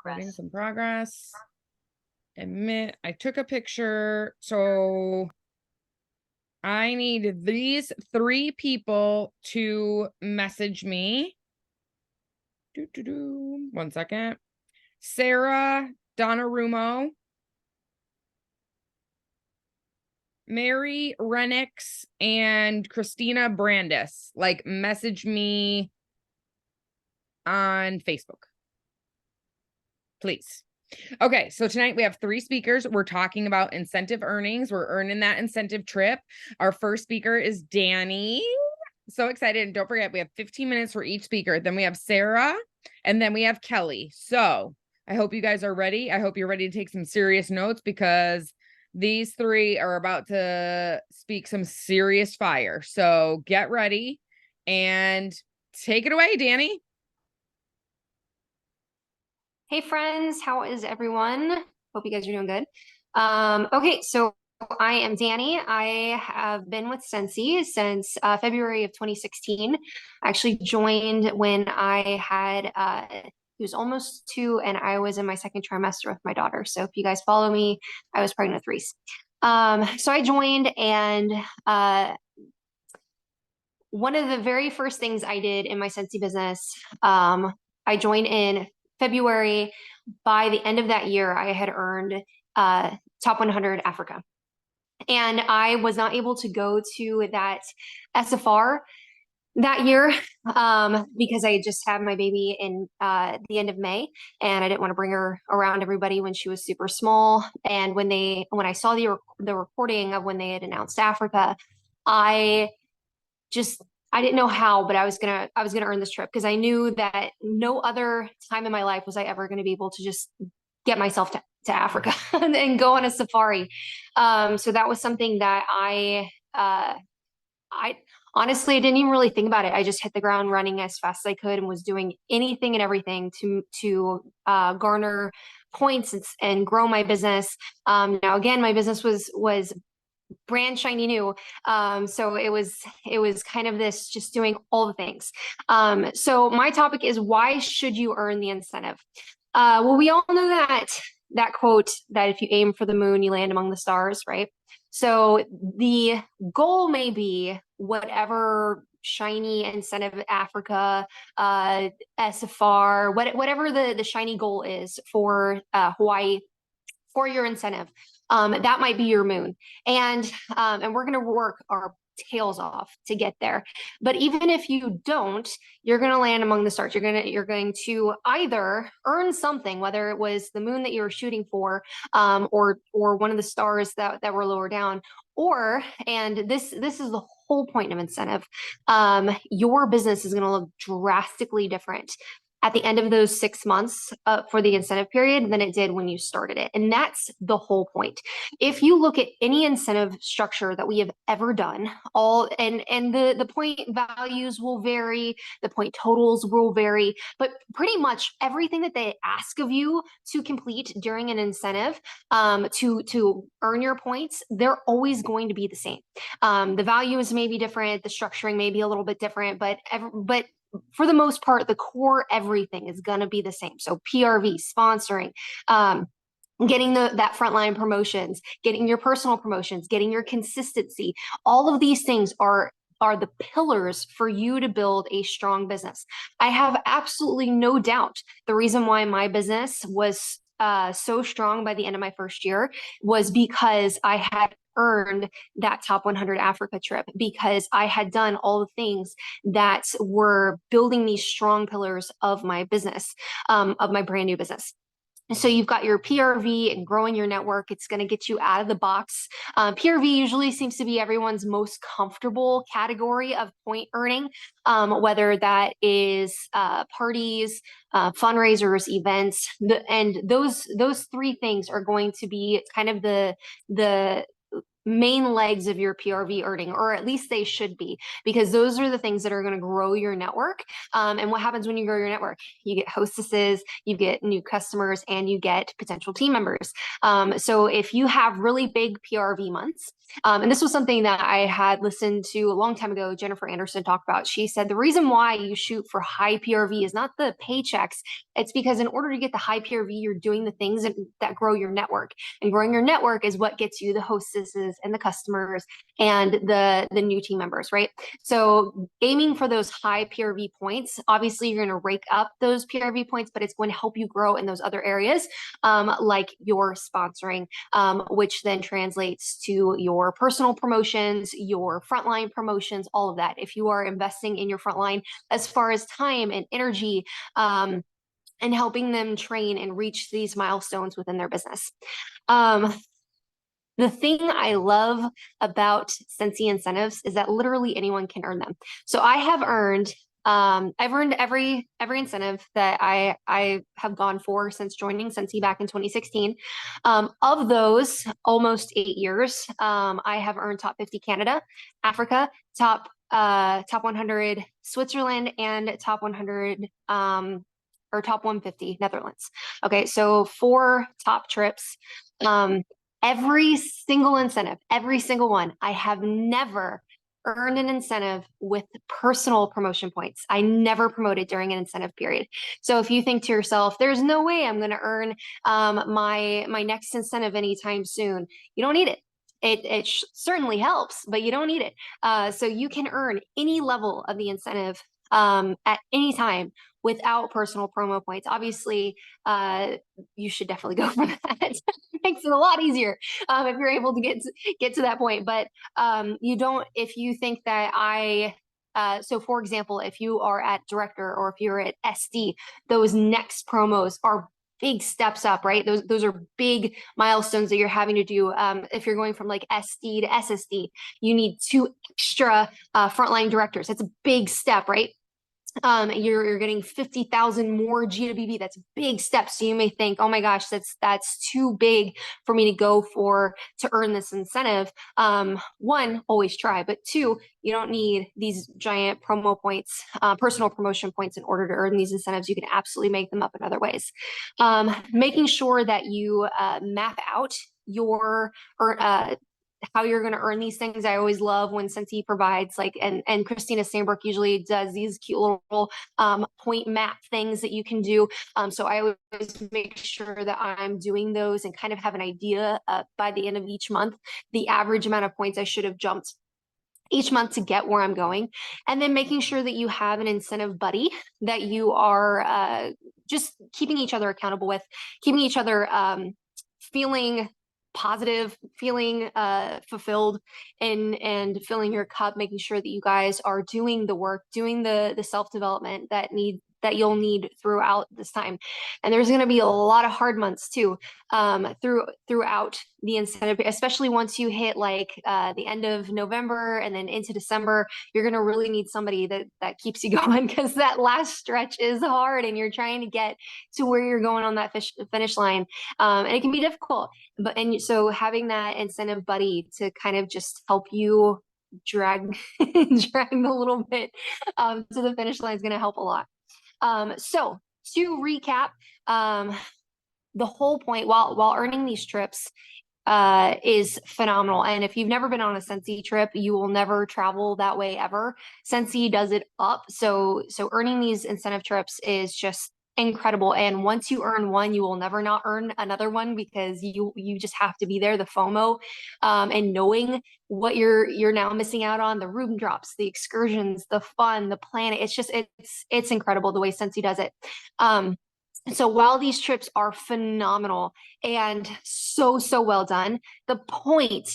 Recording some progress. Admit I took a picture. So I need these 3 people to message me. 1 second. Sarah Donnarummo, Mary Renix, and Christina Brandis. Like, message me on Facebook, please. Okay, so tonight we have 3 speakers. We're talking about incentive earnings. We're earning that incentive trip. Our first speaker is Danny. So excited. And don't forget, we have 15 minutes for each speaker. Then we have Sarah, and then we have Kelly. So I hope you guys are ready. I hope you're ready to take some serious notes, because these 3 are about to speak some serious fire. So get ready and take it away, Danny. Hey friends, how is everyone? Hope you guys are doing good. Okay, so I am Danny. I have been with Scentsy since February of 2016. I actually joined when I had he was almost 2 and I was in my second trimester with my daughter. So if you guys follow me, I was pregnant with Reese. So I joined, and one of the very first things I did in my Scentsy business, I joined in February. By the end of that year, I had earned top 100 Africa. And I was not able to go to that SFR that year because I just had my baby in the end of May, and I didn't want to bring her around everybody when she was super small. And when I saw the recording of when they had announced Africa, I didn't know how, but I was gonna earn this trip, because I knew that no other time in my life was I ever gonna be able to just get myself to Africa and go on a safari. So that was something that I honestly, I didn't even really think about it. I just hit the ground running as fast as I could and was doing anything and everything to garner points and grow my business. Now again, my business was brand shiny new. So it was kind of this, just doing all the things. So my topic is, why should you earn the incentive? Well, we all know that quote, that if you aim for the moon, you land among the stars, right? So the goal may be whatever shiny incentive, Africa, SFR, whatever the shiny goal is for Hawaii, for your incentive. That might be your moon. And we're going to work our tails off to get there. But even if you don't, you're going to land among the stars. You're going to either earn something, whether it was the moon that you were shooting for, or one of the stars that were lower down, or, and this is the whole point of incentive, your business is going to look drastically different at the end of those 6 months for the incentive period than it did when you started it. And that's the whole point. If you look at any incentive structure that we have ever done, the point values will vary, the point totals will vary, but pretty much everything that they ask of you to complete during an incentive, to earn your points, they're always going to be the same. The values may be different, the structuring may be a little bit different, but for the most part, the core everything is going to be the same. So PRV, sponsoring, getting that frontline promotions, getting your personal promotions, getting your consistency, all of these things are the pillars for you to build a strong business. I have absolutely no doubt the reason why my business was so strong by the end of my first year was because I had earned that top 100 Africa trip, because I had done all the things that were building these strong pillars of my business, of my brand new business. So you've got your PRV and growing your network. It's going to get you out of the box. PRV usually seems to be everyone's most comfortable category of point earning, whether that is parties, fundraisers, events, and those 3 things are going to be kind of the main legs of your PRV earning, or at least they should be, because those are the things that are going to grow your network. And what happens when you grow your network? You get hostesses, you get new customers, and you get potential team members. So if you have really big PRV months, and this was something that I had listened to a long time ago, Jennifer Anderson talk about. She said the reason why you shoot for high PRV is not the paychecks. It's because in order to get the high PRV, you're doing the things that grow your network. And growing your network is what gets you the hostesses and the customers and the new team members, right? So aiming for those high PRV points, obviously you're going to rake up those PRV points, but it's going to help you grow in those other areas, like your sponsoring, which then translates to your personal promotions, your frontline promotions, all of that. If you are investing in your frontline as far as time and energy, and helping them train and reach these milestones within their business. The thing I love about Scentsy incentives is that literally anyone can earn them. So I've earned every incentive that I have gone for since joining Scentsy back in 2016. Of those almost 8 years, I have earned top 50 Canada, Africa, top 100 Switzerland, and top 100 or top 150 Netherlands. Okay, so 4 top trips. Every single incentive, every single one, I have never earned an incentive with personal promotion points. I never promoted during an incentive period. So if you think to yourself, there's no way I'm going to earn my next incentive anytime soon, you don't need it. It certainly helps, but you don't need it. So you can earn any level of the incentive at any time without personal promo points. Obviously, you should definitely go for that. It makes it a lot easier if you're able to get to that point. But you don't, if you think that so for example, if you are at director or if you're at SD, those next promos are big steps up, right? Those are big milestones that you're having to do. If you're going from like SD to SSD, you need 2 extra frontline directors. That's a big step, right? You're getting 50,000 more GWB. That's a big step. So you may think, oh my gosh, that's too big for me to go for to earn this incentive. 1, always try, but 2, you don't need these giant promo points, personal promotion points in order to earn these incentives. You can absolutely make them up in other ways. Making sure that you map out your how you're going to earn these things. I always love when Scentsy provides and Christina Sandberg usually does these cute little point map things that you can do. So I always make sure that I'm doing those and kind of have an idea by the end of each month, the average amount of points I should have jumped each month to get where I'm going. And then making sure that you have an incentive buddy that you are just keeping each other accountable with, keeping each other feeling positive, feeling fulfilled, and filling your cup, making sure that you guys are doing the work, doing the self-development that you'll need throughout this time. And there's going to be a lot of hard months too, throughout the incentive, especially once you hit like the end of November and then into December. You're going to really need somebody that keeps you going, because that last stretch is hard and you're trying to get to where you're going on that finish line. And it can be difficult, so having that incentive buddy to kind of just help you drag the little bit to the finish line is going to help a lot. So to recap, the whole point while earning these trips is phenomenal. And if you've never been on a Scentsy trip, you will never travel that way ever. Scentsy does it up. So earning these incentive trips is just incredible. And once you earn one, you will never not earn another one, because you just have to be there. The FOMO, and knowing what you're now missing out on, the room drops, the excursions, the fun, the planet. It's just, it's incredible the way Scentsy does it. So while these trips are phenomenal and so well done, the point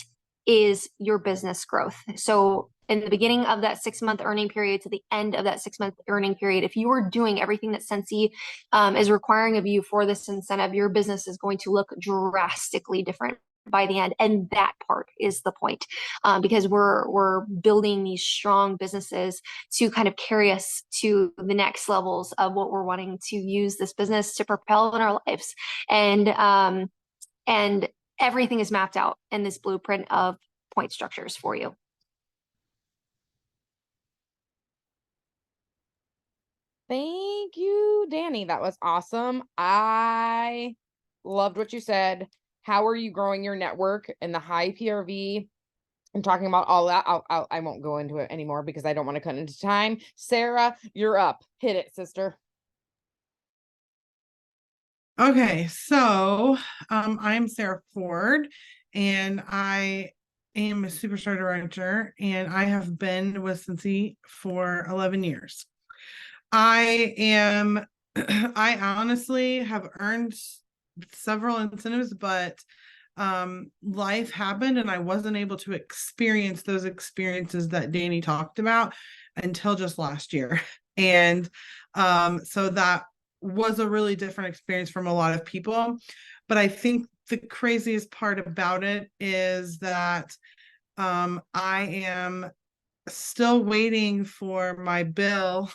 is your business growth. So in the beginning of that 6-month earning period to the end of that 6-month earning period, if you are doing everything that Scentsy is requiring of you for this incentive, your business is going to look drastically different by the end. And that part is the point, because we're building these strong businesses to kind of carry us to the next levels of what we're wanting to use this business to propel in our lives. And everything is mapped out in this blueprint of point structures for you. Thank you, Danny. That was awesome. I loved what you said. How are you growing your network and the high PRV? I'm talking about all that. I won't go into it anymore because I don't want to cut into time. Sarah, you're up. Hit it, sister. Okay, so I'm Sarah Ford, and I am a superstar director, and I have been with Scentsy for 11 years. I honestly have earned several incentives, but life happened and I wasn't able to experience those experiences that Danny talked about until just last year. And so that was a really different experience from a lot of people. But I think the craziest part about it is that I am still waiting for my bill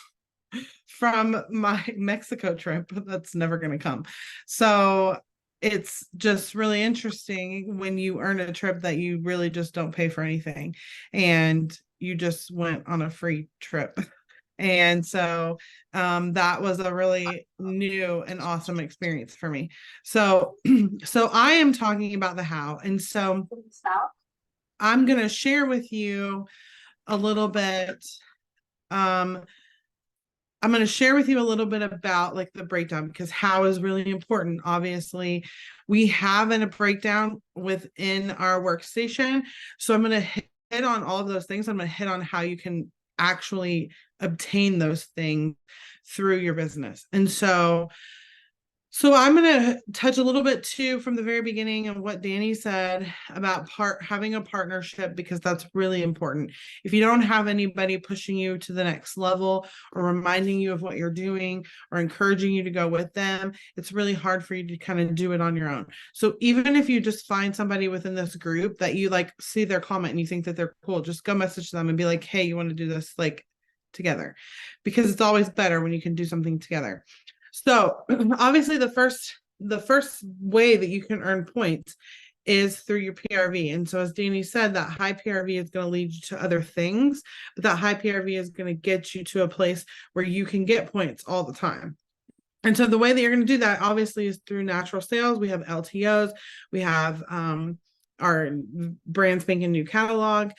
from my Mexico trip that's never going to come. So it's just really interesting when you earn a trip that you really just don't pay for anything and you just went on a free trip. And so that was a really new and awesome experience for me. So so I am talking about the how. And so I'm going to share with you a little bit I'm going to share with you a little bit about like the breakdown because how is really important. Obviously, we have a breakdown within our workstation. So I'm going to hit on all of those things. I'm going to hit on how you can actually obtain those things through your business. And so I'm going to touch a little bit too from the very beginning of what Danny said about having a partnership, because that's really important. If you don't have anybody pushing you to the next level or reminding you of what you're doing or encouraging you to go with them, it's really hard for you to kind of do it on your own. So even if you just find somebody within this group that you like see their comment and you think that they're cool, just go message them and be like, hey, you want to do this like together? Because it's always better when you can do something together. So obviously the first way that you can earn points is through your PRV. And so as Danny said, that high PRV is going to lead you to other things, but that high PRV is going to get you to a place where you can get points all the time. And so the way that you're going to do that obviously is through natural sales. We have LTOs, we have our brand spanking new catalog.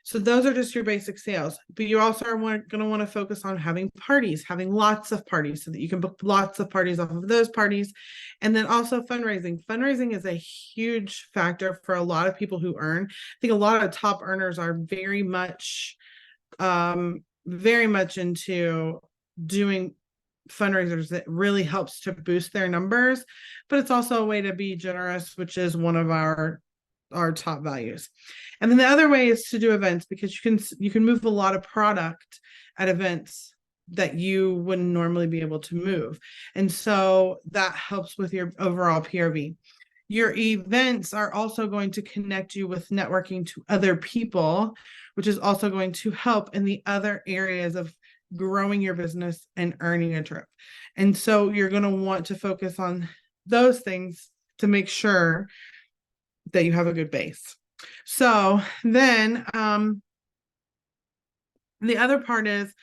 So those are just your basic sales, but you also are going to want to focus on having parties, having lots of parties so that you can book lots of parties off of those parties. And then also fundraising. Fundraising is a huge factor for a lot of people who earn. I think a lot of top earners are very much into doing fundraisers that really helps to boost their numbers, but it's also a way to be generous, which is one of our top values. And then the other way is to do events, because you can move a lot of product at events that you wouldn't normally be able to move. And so that helps with your overall PRV. Your events are also going to connect you with networking to other people, which is also going to help in the other areas of growing your business and earning a trip. And so you're going to want to focus on those things to make sure that you have a good base. So then the other part is,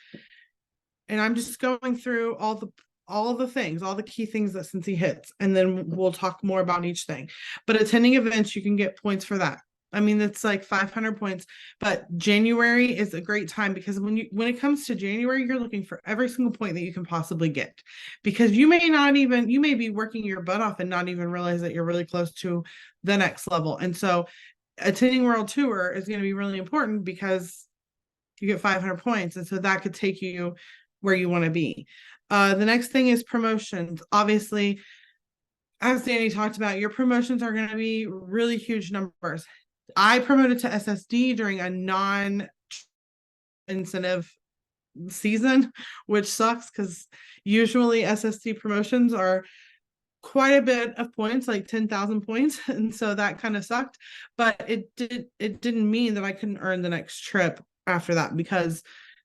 and I'm just going through all the things, all the key things that Scentsy hits, and then we'll talk more about each thing. But attending events, you can get points for that. I mean, it's like 500 points, but January is a great time because when it comes to January, you're looking for every single point that you can possibly get, because you may be working your butt off and not even realize that you're really close to the next level. And so attending World Tour is going to be really important because you get 500 points. And so that could take you where you want to be. The next thing is promotions. Obviously, as Danny talked about, your promotions are going to be really huge numbers. I promoted to SSD during a non-incentive season, which sucks because usually SSD promotions are quite a bit of points, like 10,000 points. And so that kind of sucked, but it didn't mean that I couldn't earn the next trip after that, because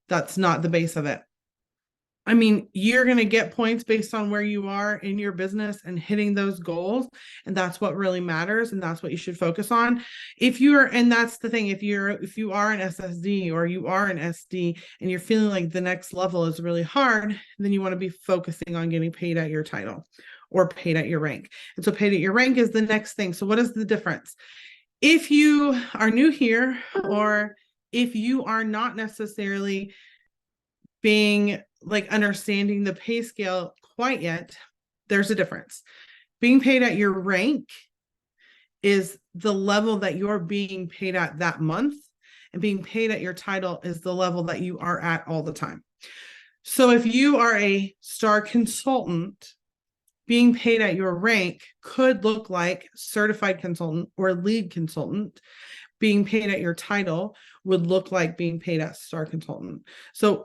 that's not the base of it. I mean, you're going to get points based on where you are in your business and hitting those goals. And that's what really matters. And that's what you should focus on. And that's the thing, if you are an SSD or you are an SD and you're feeling like the next level is really hard, then you want to be focusing on getting paid at your title or paid at your rank. And so paid at your rank is the next thing. So what is the difference? If you are new here, or if you are not necessarily being like understanding the pay scale quite yet, there's a difference. Being paid at your rank is the level that you're being paid at that month, and being paid at your title is the level that you are at all the time. So if you are a star consultant, being paid at your rank could look like certified consultant or lead consultant. Being paid at your title would look like being paid at star consultant. So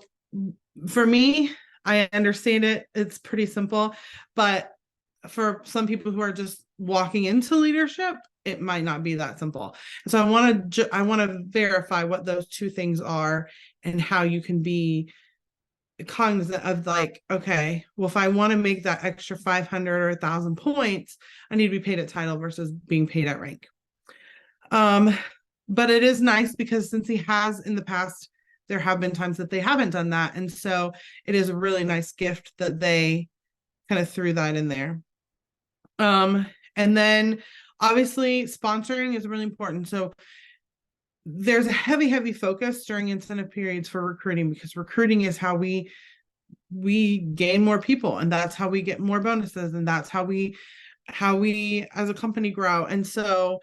for me, I understand it. It's pretty simple, but for some people who are just walking into leadership, it might not be that simple. So I want to verify what those two things are and how you can be cognizant of, like, okay, well, if I want to make that extra 500 or 1,000 points, I need to be paid at title versus being paid at rank. But it is nice because since he has in the past, there have been times that they haven't done that. And so it is a really nice gift that they kind of threw that in there. And then obviously sponsoring is really important. So there's a heavy focus during incentive periods for recruiting, because recruiting is how we gain more people, and that's how we get more bonuses, and that's how we as a company grow. And so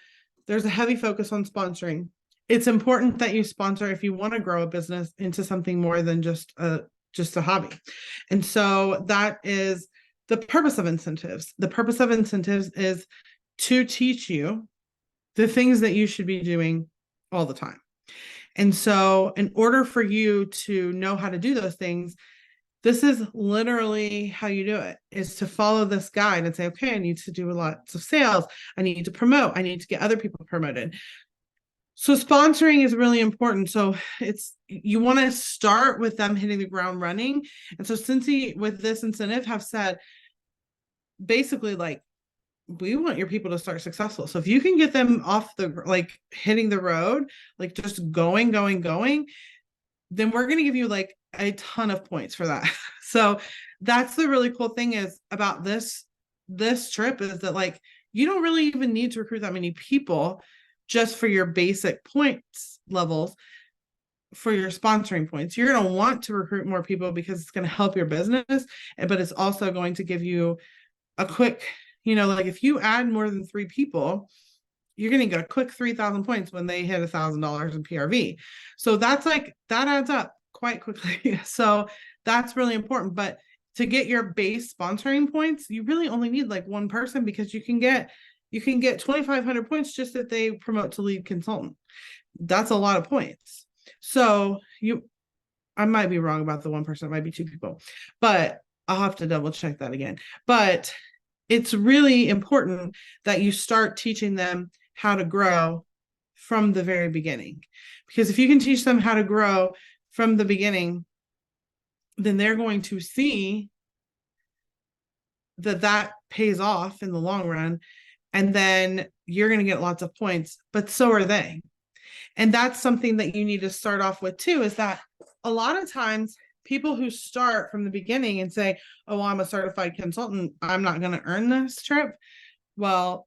there's a heavy focus on sponsoring. It's important that you sponsor if you want to grow a business into something more than just a hobby. And so that is the purpose of incentives. The purpose of incentives is to teach you the things that you should be doing all the time. And so in order for you to know how to do those things, this is literally how you do it, is to follow this guide and say, okay, I need to do lots of sales. I need to promote. I need to get other people promoted. So sponsoring is really important. So you want to start with them hitting the ground running. And so Cincy with this incentive have said, basically, like, we want your people to start successful. So if you can get them off hitting the road, like just going, then we're going to give you like a ton of points for that. So that's the really cool thing is about this trip, is that like, you don't really even need to recruit that many people just for your basic points levels. For your sponsoring points, you're going to want to recruit more people because it's going to help your business, but it's also going to give you a quick, like if you add more than 3 people, you're going to get a quick 3,000 points when they hit $1,000 in PRV. So that adds up quite quickly. So that's really important. But to get your base sponsoring points, you really only need like one person, because you can get 2,500 points just if they promote to lead consultant. That's a lot of points. So I might be wrong about the one person, it might be 2 people, but I'll have to double check that again. But it's really important that you start teaching them how to grow from the very beginning, because if you can teach them how to grow from the beginning, then they're going to see that pays off in the long run, and then you're going to get lots of points, but so are they. And that's something that you need to start off with too, is that a lot of times people who start from the beginning and say, oh, I'm a certified consultant, I'm not going to earn this trip. Well,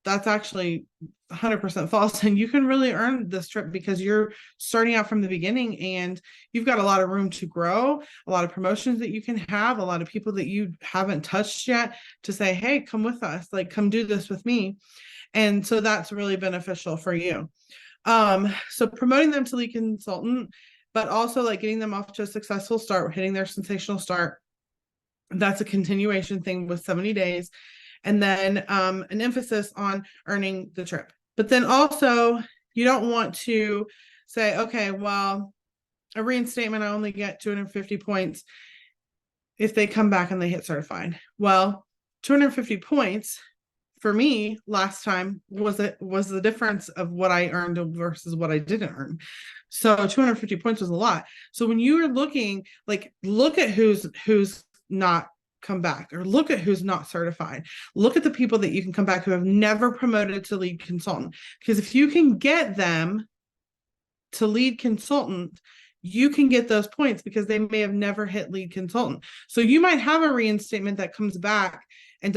that's actually 100% false. And you can really earn this trip because you're starting out from the beginning, and you've got a lot of room to grow, a lot of promotions that you can have, a lot of people that you haven't touched yet to say, hey, come with us, like, come do this with me. And so that's really beneficial for you. So promoting them to lead consultant, but also like getting them off to a successful start, hitting their sensational start. That's a continuation thing with 70 days. And then an emphasis on earning the trip. But then also, you don't want to say, okay, well, a reinstatement, I only get 250 points if they come back and they hit certified. Well, 250 points for me last time was the difference of what I earned versus what I didn't earn. So 250 points was a lot. So when you are looking, like, look at who's not come back, or look at who's not certified. Look at the people that you can come back who have never promoted to lead consultant. Because if you can get them to lead consultant, you can get those points because they may have never hit lead consultant. So you might have a reinstatement that comes back and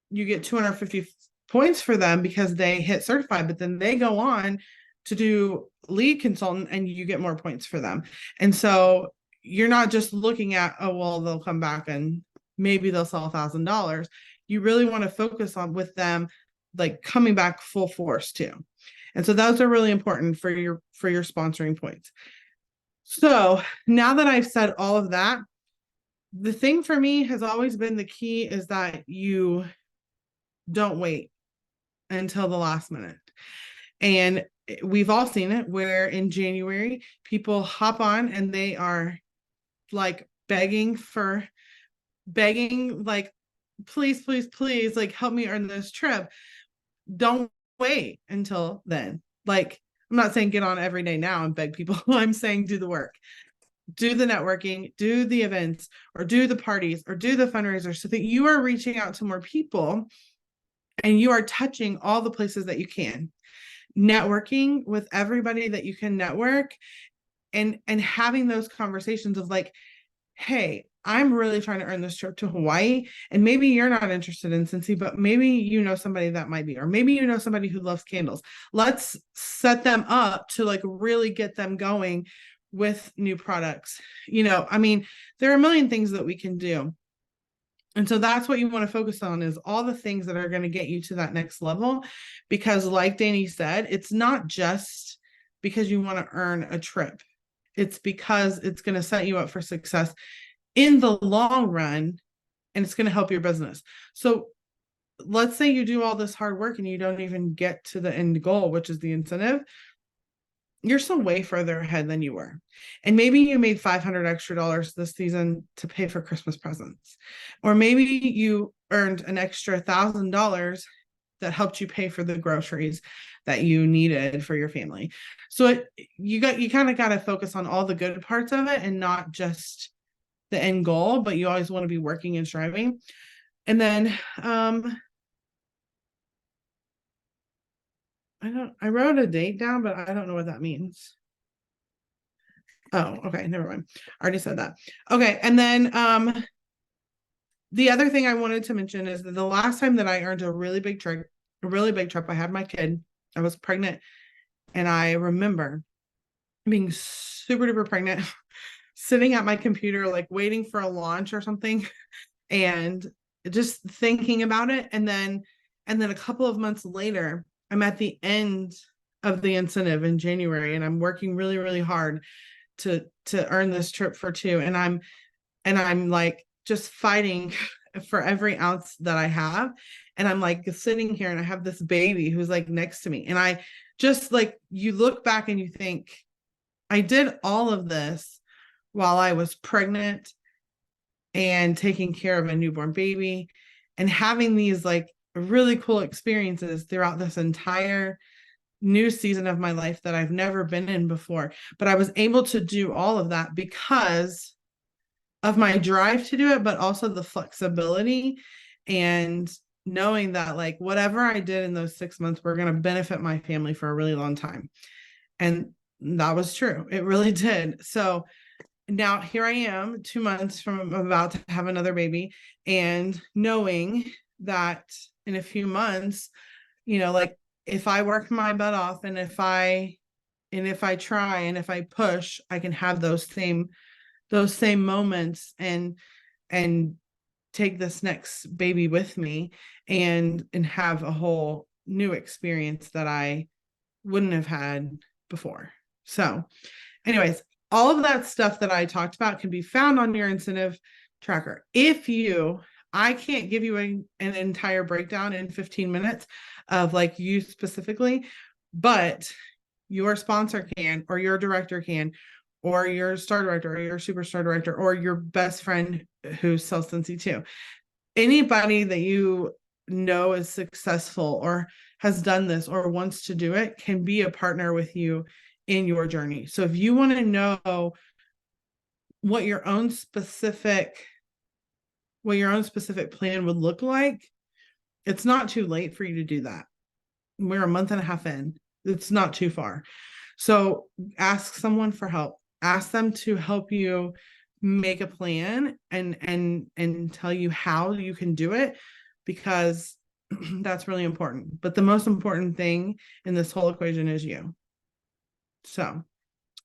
you get 250 points for them because they hit certified, but then they go on to do lead consultant and you get more points for them. And so you're not just looking at, oh, well, they'll come back and maybe they'll sell $1,000. You really want to focus on with them, like, coming back full force too. And so those are really important for your sponsoring points. So now that I've said all of that, the thing for me has always been the key is that you don't wait until the last minute. And we've all seen it where in January, people hop on and they are like begging, like, please, please, please, like, help me earn this trip. Don't wait until then. Like, I'm not saying get on every day now and beg people. I'm saying do the work. Do the networking, do the events, or do the parties, or do the fundraisers, so that you are reaching out to more people and you are touching all the places that you can. Networking with everybody that you can network, and having those conversations of like, hey, I'm really trying to earn this trip to Hawaii, and maybe you're not interested in Scentsy, but maybe you know somebody that might be, or maybe you know somebody who loves candles. Let's set them up to like really get them going with new products. I mean, there are a million things that we can do. And so that's what you want to focus on, is all the things that are going to get you to that next level. Because like Danny said, it's not just because you want to earn a trip. It's because it's going to set you up for success in the long run, and it's going to help your business. So let's say you do all this hard work and you don't even get to the end goal, which is the incentive. You're still way further ahead than you were. And maybe you made $500 extra this season to pay for Christmas presents. Or maybe you earned an extra $1,000 that helped you pay for the groceries that you needed for your family. So you kind of got to focus on all the good parts of it and not just the end goal, but you always want to be working and striving. And then I wrote a date down, but I don't know what that means. Oh, okay, never mind. I already said that. Okay, and then the other thing I wanted to mention is that the last time that I earned a really big trip, I had my kid. I was pregnant, and I remember being super duper pregnant, sitting at my computer, like waiting for a launch or something, and just thinking about it. And then a couple of months later, I'm at the end of the incentive in January, and I'm working really, really hard to earn this trip for two. And I'm like just fighting for every ounce that I have. And I'm like sitting here and I have this baby who's like next to me. And I just like, you look back and you think, I did all of this while I was pregnant and taking care of a newborn baby and having these like really cool experiences throughout this entire new season of my life that I've never been in before. But I was able to do all of that because of my drive to do it, but also the flexibility and knowing that like whatever I did in those 6 months, we're going to benefit my family for a really long time. And that was true. It really did. So now here I am 2 months from about to have another baby, and knowing that in a few months, like if I work my butt off and if I try and if I push, I can have those same moments and take this next baby with me and have a whole new experience that I wouldn't have had before. So anyways, all of that stuff that I talked about can be found on your incentive tracker. I can't give you an entire breakdown in 15 minutes of like you specifically, but your sponsor can, or your director can, or your star director, or your superstar director, or your best friend who sells Scentsy too. Anybody that you know is successful or has done this or wants to do it can be a partner with you in your journey. So if you want to know what your own specific plan would look like, it's not too late for you to do that. We're a month and a half in. It's not too far. So ask someone for help. Ask them to help you make a plan and tell you how you can do it, because that's really important. But the most important thing in this whole equation is you. So,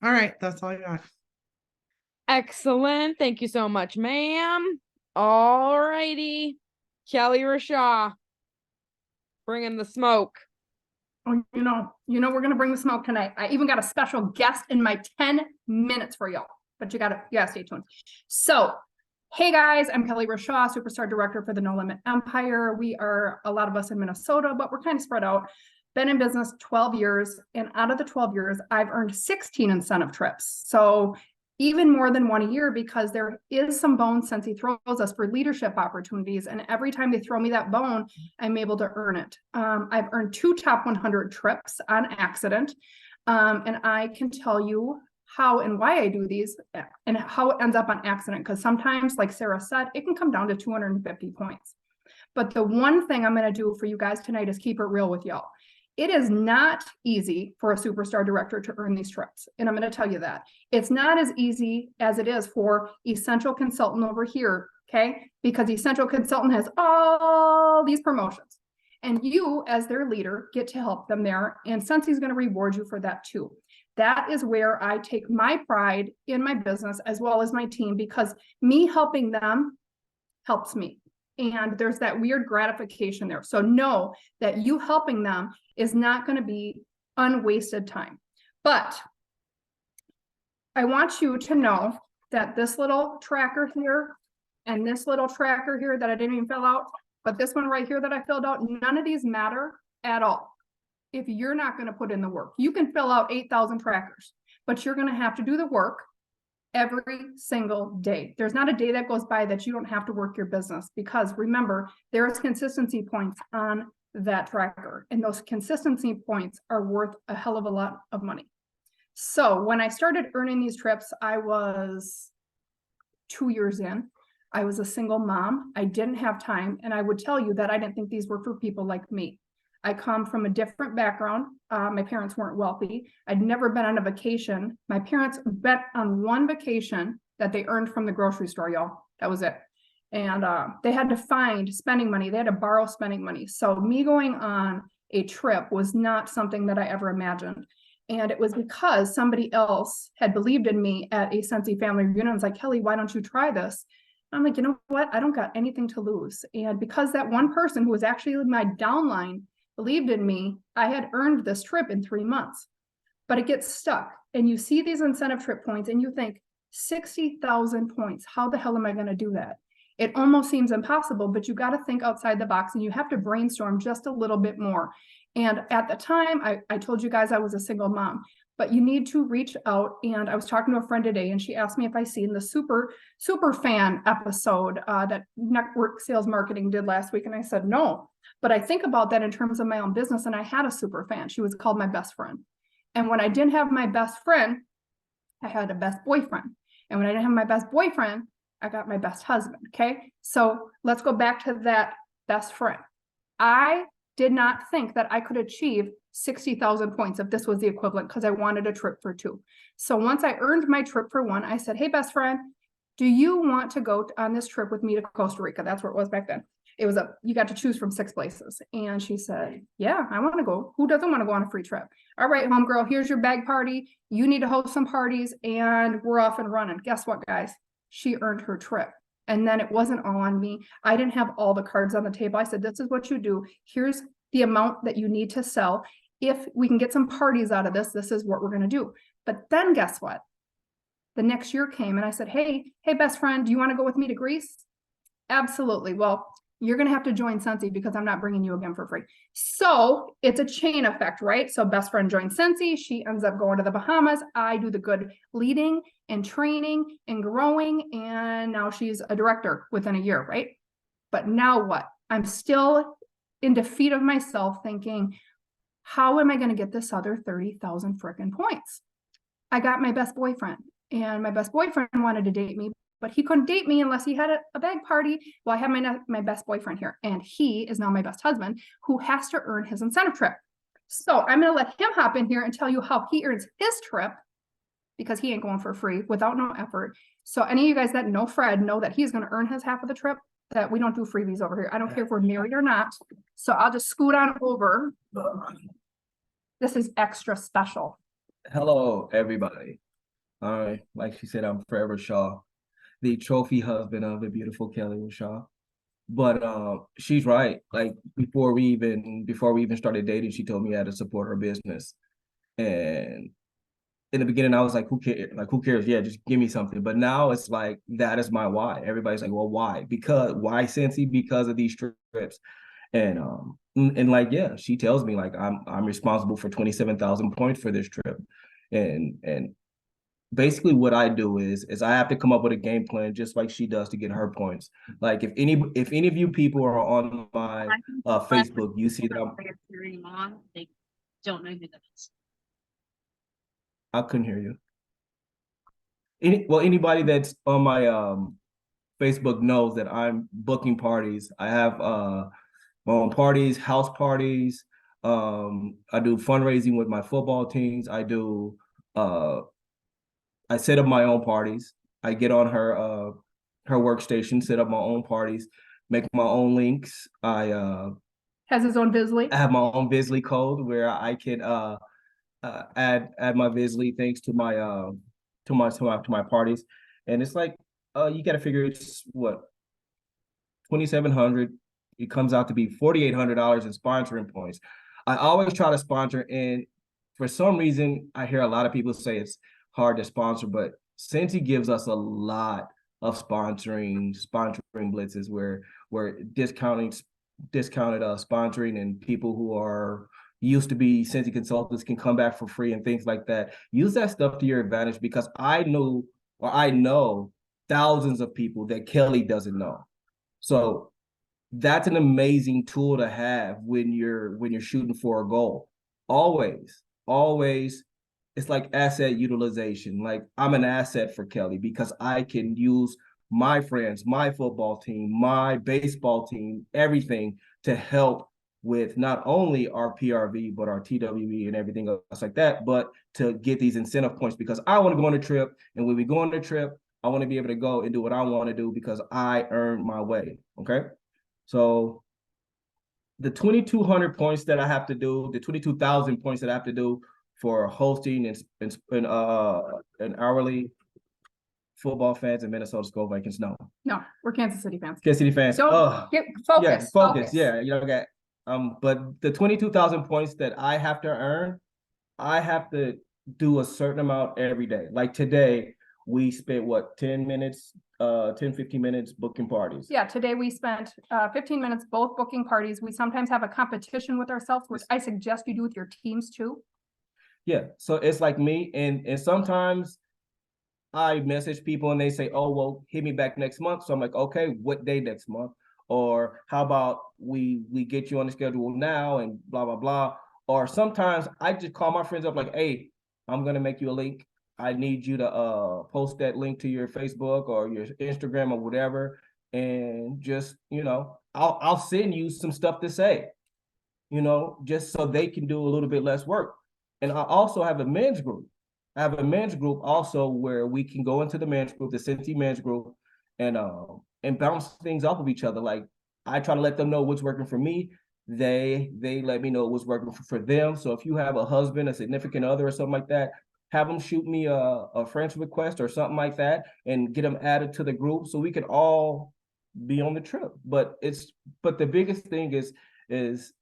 all right, that's all I got. Excellent. Thank you so much, ma'am. All righty. Kelly Rashaw, bringing the smoke. Oh, we're gonna bring the smoke tonight. I even got a special guest in my 10 minutes for y'all, but you gotta stay tuned. So, hey guys, I'm Kelly Rashaw, Superstar Director for the No Limit Empire. We are a lot of us in Minnesota, but we're kind of spread out. Been in business 12 years, and out of the 12 years, I've earned 16 incentive trips. So even more than one a year, because there is some bone Scentsy throws us for leadership opportunities. And every time they throw me that bone, I'm able to earn it. I've earned 2 top 100 trips on accident. And I can tell you how and why I do these and how it ends up on accident. Because sometimes, like Sarah said, it can come down to 250 points. But the one thing I'm going to do for you guys tonight is keep it real with y'all. It is not easy for a superstar director to earn these trips. And I'm going to tell you that. It's not as easy as it is for Essential Consultant over here, okay? Because Essential Consultant has all these promotions. And you, as their leader, get to help them there. And Scentsy's going to reward you for that too. That is where I take my pride in my business as well as my team, because me helping them helps me. And there's that weird gratification there. So know that you helping them is not going to be unwasted time. But I want you to know that this little tracker here and this little tracker here that I didn't even fill out, but this one right here that I filled out, none of these matter at all if you're not going to put in the work. You can fill out 8,000 trackers, but you're going to have to do the work every single day. There's not a day that goes by that you don't have to work your business, because remember, there's consistency points on that tracker, and those consistency points are worth a hell of a lot of money. So when I started earning these trips, I was 2 years in. I was a single mom. I didn't have time, and I would tell you that I didn't think these were for people like me. I come from a different background. My parents weren't wealthy. I'd never been on a vacation. My parents bet on one vacation that they earned from the grocery store, y'all. That was it. And they had to find spending money. They had to borrow spending money. So me going on a trip was not something that I ever imagined. And it was because somebody else had believed in me at a Scentsy family reunion. I was like, Kelly, why don't you try this? I'm like, you know what? I don't got anything to lose. And because that one person who was actually my downline believed in me, I had earned this trip in 3 months. But it gets stuck. And you see these incentive trip points and you think, 60,000 points. How the hell am I going to do that? It almost seems impossible, but you got to think outside the box and you have to brainstorm just a little bit more. And at the time, I told you guys I was a single mom, but you need to reach out. And I was talking to a friend today and she asked me if I seen the super fan episode that Network Sales Marketing did last week. And I said, no, but I think about that in terms of my own business. And I had a super fan. She was called my best friend. And when I didn't have my best friend, I had a best boyfriend. And when I didn't have my best boyfriend, I got my best husband. Okay. So let's go back to that best friend. I did not think that I could achieve 60,000 points if this was the equivalent, because I wanted a trip for 2. So once I earned my trip for 1, I said, hey, best friend, do you want to go on this trip with me to Costa Rica? That's where it was back then. It was you got to choose from 6 places. And she said, yeah, I want to go. Who doesn't want to go on a free trip? All right, homegirl, here's your bag party. You need to host some parties and we're off and running. Guess what, guys? She earned her trip. And then it wasn't all on me. I didn't have all the cards on the table. I said, this is what you do. Here's the amount that you need to sell. If we can get some parties out of this, this is what we're going to do. But then guess what? The next year came and I said, hey, best friend, do you want to go with me to Greece? Absolutely. Well, you're going to have to join Scentsy because I'm not bringing you again for free. So it's a chain effect, right? So best friend joins Scentsy. She ends up going to the Bahamas. I do the good leading and training and growing. And now she's a director within a year, right? But now what? I'm still in defeat of myself thinking, how am I going to get this other 30,000 frickin' points? I got my best boyfriend, and my best boyfriend wanted to date me, but he couldn't date me unless he had a bag party. Well, I have my best boyfriend here, and he is now my best husband who has to earn his incentive trip. So I'm going to let him hop in here and tell you how he earns his trip, because he ain't going for free without no effort. So any of you guys that know Fred know that he's going to earn his half of the trip, that we don't do freebies over here. I don't care if we're married or not. So I'll just scoot on over. This is extra special. Hello, everybody. Like she said, I'm Fred Rashaw, the trophy husband of the beautiful Kelly Rashaw. But she's right. Like before we even started dating, she told me I had to support her business. And in the beginning, I was like, who cares? Like, who cares? Yeah, just give me something. But now it's like, that is my why. Everybody's like, well, why? Because why Cincy? Because of these trips. And like, yeah, she tells me like I'm responsible for 27,000 points for this trip. And basically what I do is I have to come up with a game plan just like she does to get her points. Like if any of you people are on my Facebook, you see that they don't know who that is. I couldn't hear you. Anybody that's on my Facebook knows that I'm booking parties. I have my own parties, house parties. I do fundraising with my football teams. I set up my own parties. I get on her workstation, set up my own parties, make my own links. Has his own Bizly. I have my own Bizly code where I can add my Bizly things to my parties. And it's like you got to figure it's what, 2,700. It comes out to be $4,800 in sponsoring points. I always try to sponsor, and for some reason, I hear a lot of people say it's hard to sponsor, but Cincy gives us a lot of sponsoring blitzes where discounted sponsoring, and people who are used to be Cincy consultants can come back for free and things like that. Use that stuff to your advantage, because I know thousands of people that Kelly doesn't know. So that's an amazing tool to have when you're shooting for a goal. Always, it's like asset utilization. Like I'm an asset for Kelly because I can use my friends, my football team, my baseball team, everything to help with not only our PRV, but our TWE and everything else like that, but to get these incentive points, because I want to go on a trip. And when we go on the trip, I want to be able to go and do what I want to do because I earned my way. Okay. So the 2,200 points that I have to do, the 22,000 points that I have to do for hosting and hourly football fans in Minnesota Skull Vikings. No, We're Kansas City fans. Kansas City fans. Focus. Yeah, focus. Yeah, you know, okay. But the 22,000 points that I have to earn, I have to do a certain amount every day. Like today, we spent 10 minutes, 15 minutes booking parties. Yeah, today we spent 15 minutes both booking parties. We sometimes have a competition with ourselves, which I suggest you do with your teams too. Yeah, so it's like me, and sometimes I message people and they say, oh, well, hit me back next month. So I'm like, okay, what day next month? Or how about we get you on the schedule now and blah, blah, blah. Or sometimes I just call my friends up like, hey, I'm going to make you a link. I need you to post that link to your Facebook or your Instagram or whatever. And just, you know, I'll send you some stuff to say, you know, just so they can do a little bit less work. And I also have a men's group. I have a men's group also where we can go into the men's group, the Cincy men's group, and bounce things off of each other. Like I try to let them know what's working for me. They let me know what's working for them. So if you have a husband, a significant other, or something like that, have them shoot me a friend's request or something like that, and get them added to the group so we can all be on the trip. But the biggest thing is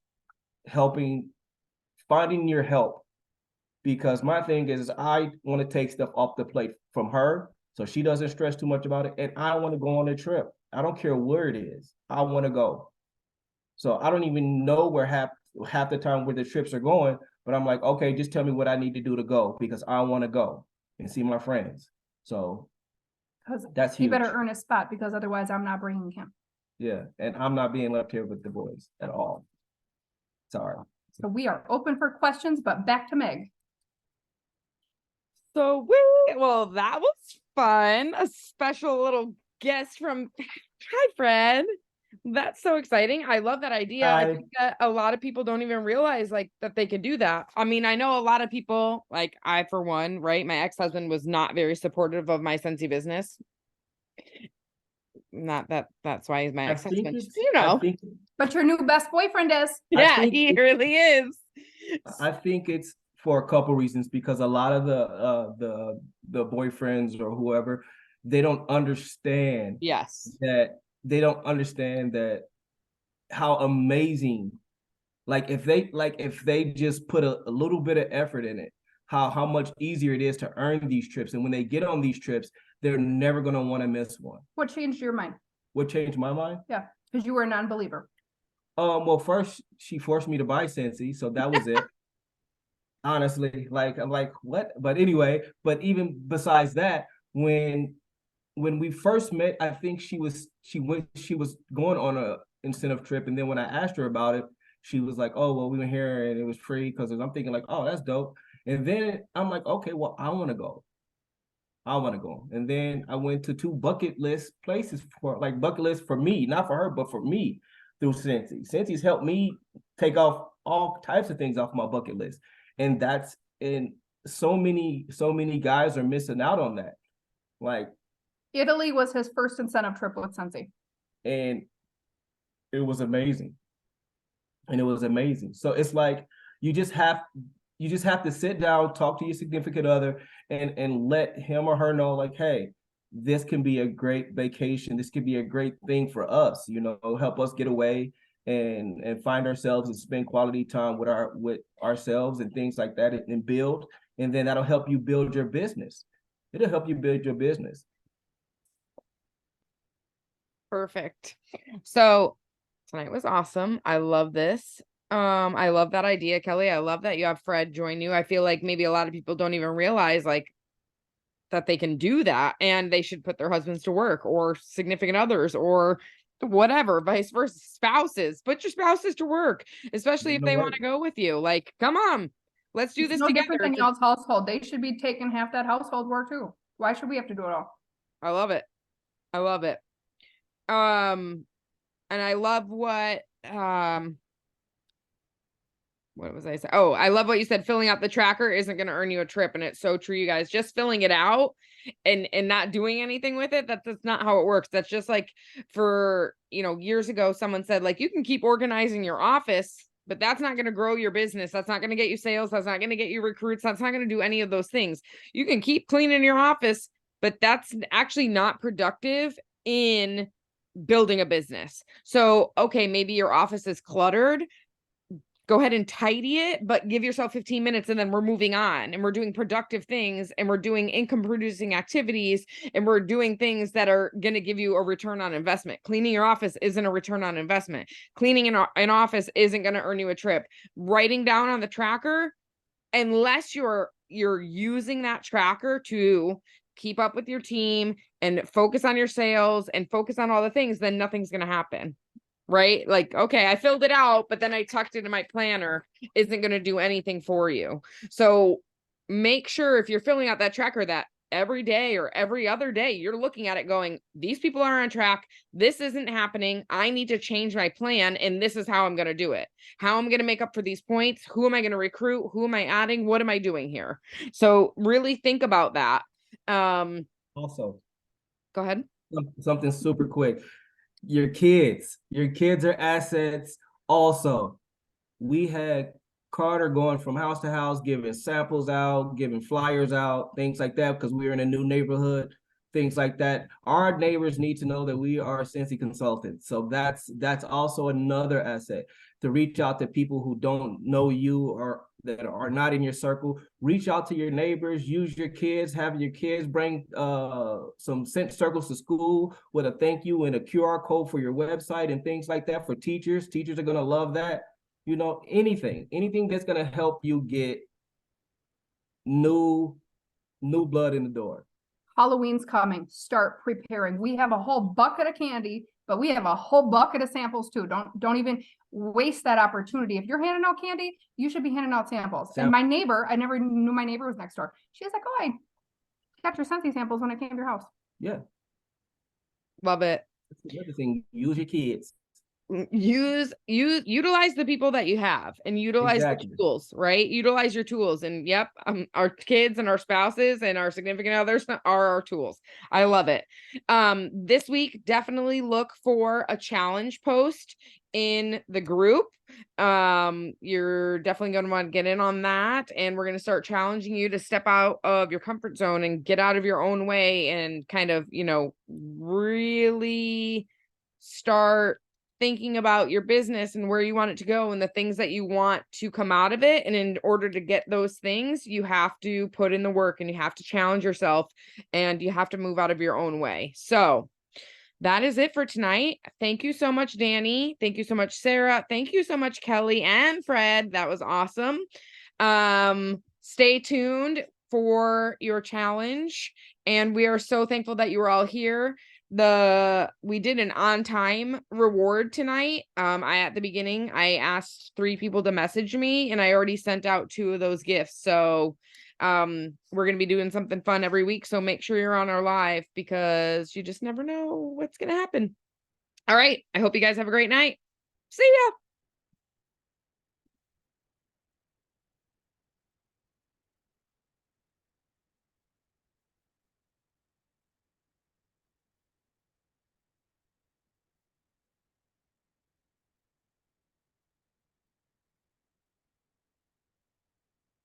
finding your help. Because my thing is I want to take stuff off the plate from her so she doesn't stress too much about it. And I want to go on a trip. I don't care where it is. I want to go. So I don't even know where half the time where the trips are going. But I'm like, okay, just tell me what I need to do to go because I want to go and see my friends. So that's huge. He better earn a spot because otherwise I'm not bringing him. Yeah. And I'm not being left here with the boys at all. Sorry. So we are open for questions, but back to Meg. So well, that was fun. A special little guest from Hi, Fred. That's so exciting. I love that idea. I Hi. think that a lot of people don't even realize like that they can do that. I mean, I know a lot of people, like I for one, right? My ex-husband was not very supportive of my Scentsy business. Not that that's why he's my I think ex-husband. it's, You I know. think, But your new best boyfriend is. I Yeah, think he it- really is. I think it's for a couple reasons, because a lot of the boyfriends or whoever, they don't understand Yes. that how amazing, like if they just put a little bit of effort in it, how much easier it is to earn these trips. And when they get on these trips, they're never going to want to miss one. What changed your mind? What changed my mind? Yeah, because you were a non-believer. Well, first she forced me to buy Scentsy, so that was it. Honestly, like I'm like, what? But anyway, but even besides that, when we first met, I think she was going on a incentive trip, and then when I asked her about it, she was like, oh well, we were here and it was free, because I'm thinking like, oh, that's dope. And then I'm like, okay, well, I want to go. And then I went to 2 bucket list places, for like bucket list for me, not for her, but for me, through Scentsy. Scentsy's helped me take off all types of things off my bucket list. And so many guys are missing out on that. Like, Italy was his first incentive trip with Scentsy. and it was amazing. So it's like you just have to sit down, talk to your significant other, and let him or her know, like, hey, this can be a great vacation. This could be a great thing for us, help us get away and find ourselves and spend quality time with ourselves and things like that, and build. And then that'll help you build your business. It'll help you build your business. Perfect. So tonight was awesome. I love this. I love that idea, Kelly. I love that you have Fred join you. I feel like maybe a lot of people don't even realize like that they can do that, and they should put their husbands to work, or significant others, or whatever, vice versa. Spouses, put your spouses to work, especially if they want to go with you. Like, come on, let's do It's this no together. different than y'all's household. They should be taking half that household work too. Why should we have to do it all? I love it. I love it. And I love what was I saying? Oh, I love what you said. Filling out the tracker isn't going to earn you a trip. And it's so true, you guys. Just filling it out and not doing anything with it, that's not how it works. That's just like for, years ago, someone said, like, you can keep organizing your office, but that's not going to grow your business. That's not going to get you sales. That's not going to get you recruits. That's not going to do any of those things. You can keep cleaning your office, but that's actually not productive in building a business. So, okay, maybe your office is cluttered. Go ahead and tidy it, but give yourself 15 minutes and then we're moving on, and we're doing productive things, and we're doing income producing activities, and we're doing things that are going to give you a return on investment. Cleaning your office isn't a return on investment. Cleaning an office isn't going to earn you a trip. Writing down on the tracker, unless you're using that tracker to keep up with your team and focus on your sales and focus on all the things, then nothing's going to happen. Right? Like, okay, I filled it out, but then I tucked it in my planner, isn't going to do anything for you. So make sure if you're filling out that tracker that every day or every other day, you're looking at it going, these people are on track. This isn't happening. I need to change my plan. And this is how I'm going to do it. How I'm going to make up for these points. Who am I going to recruit? Who am I adding? What am I doing here? So really think about that. Also, Go ahead. something super quick. Your kids are assets. Also, we had Carter going from house to house, giving samples out, giving flyers out, things like that, because we were in a new neighborhood, things like that. Our neighbors need to know that we are Scentsy consultants. So that's also another asset, to reach out to people who don't know you or that are not in your circle. Reach out to your neighbors, use your kids, have your kids bring some scent circles to school with a thank you and a QR code for your website and things like that for teachers. Teachers are going to love that. Anything that's going to help you get new blood in the door. Halloween's coming. Start preparing. We have a whole bucket of candy but we have a whole bucket of samples too. Don't even waste that opportunity. If you're handing out candy, you should be handing out samples. And my neighbor, I never knew my neighbor was next door. She was like, oh, I got your Scentsy samples when I came to your house. Yeah. Love it. That's another thing. Use your kids. Utilize the people that you have and utilize Exactly. the tools, right? Utilize your tools. And yep, our kids and our spouses and our significant others are our tools. I love it. This week, definitely look for a challenge post in the group. You're definitely going to want to get in on that, and we're going to start challenging you to step out of your comfort zone and get out of your own way and kind of, really start thinking about your business and where you want it to go and the things that you want to come out of it. And in order to get those things, you have to put in the work and you have to challenge yourself and you have to move out of your own way. So that is it for tonight. Thank you so much, Danny. Thank you so much, Sarah. Thank you so much, Kelly and Fred. That was awesome. Stay tuned for your challenge. And we are so thankful that you were all here. We did an on-time reward tonight. At the beginning, I asked 3 people to message me and I already sent out 2 of those gifts. So we're going to be doing something fun every week. So make sure you're on our live because you just never know what's going to happen. All right. I hope you guys have a great night. See ya.